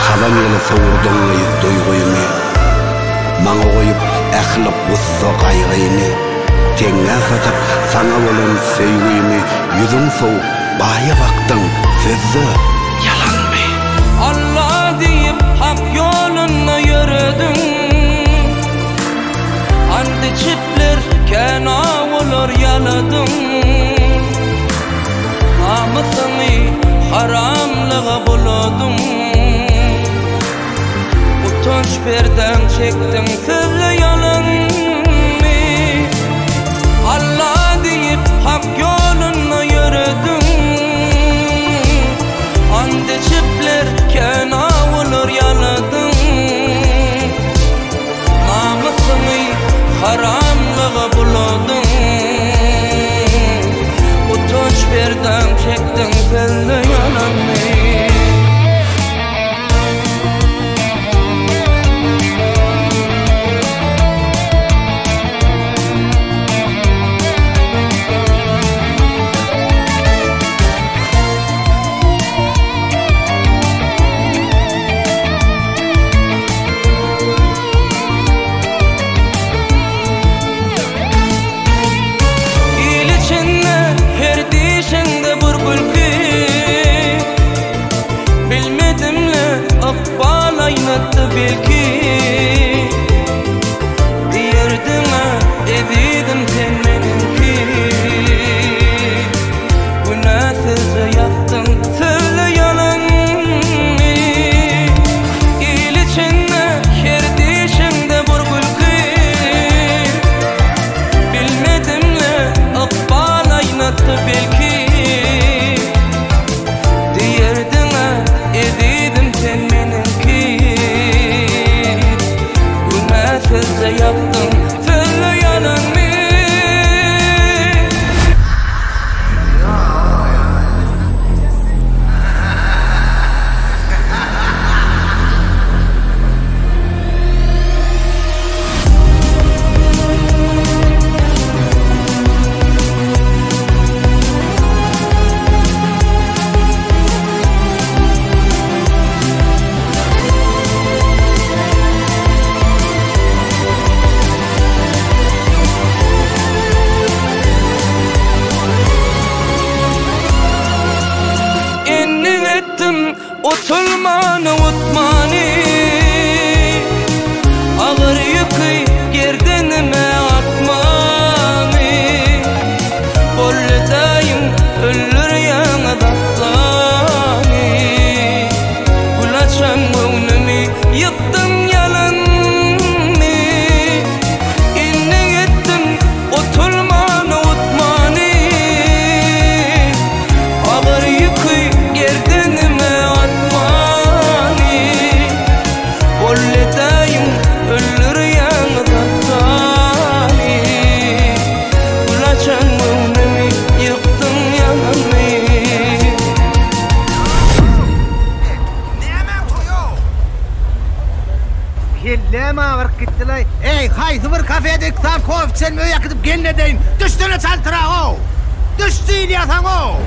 Halam yeli soğurdun duyğuymy, maňa goýup ählip gussa gaýrymy, teňňe satyp saňa bolan söýgüými, ýüzüň sow baýa wagtyň sözü yalanmy? Allah diýip hak ýolunda ýürüdüň, andy çipler kena bolar ýaladyň, namysyny haramlyga buladyň, utanç berden çekdiň sözü yalanmy? Allah diýip hak ýolunda ýürüdüň, andy çipler kena bolar ýaladyň, namysyny haramlyga buladyň, utanç berden çekdiň sözü yalanmy? Belki diýerdiňe edidim sen meniki, günahsyz ýapdyň sözü yalanmy? Il içinde her dişinde bir gülki, bilmedimle aqbal aýnatdy belki, diýerdiňe edidim sen meniki, sözü yaptım, sözü yalanmy? Utulmany utmany, agyr ýüki gerdenime atmany, boldaýym öllür ýaňa datlany, gulaçan göwnümi ýykdym yalanmy? Inni etdim utulmany utmany, agyr ýüki gerdenime öllür ýaňa datlany, gulaçan göwnümi ýykdym yalanmy? Kelleme agyryp gitdiler. Ey, haýsy bir kafede kitap koýup sen möýe gidip gelne deýin. Düşdüne çaltyragy. Düşdü ýasaň o.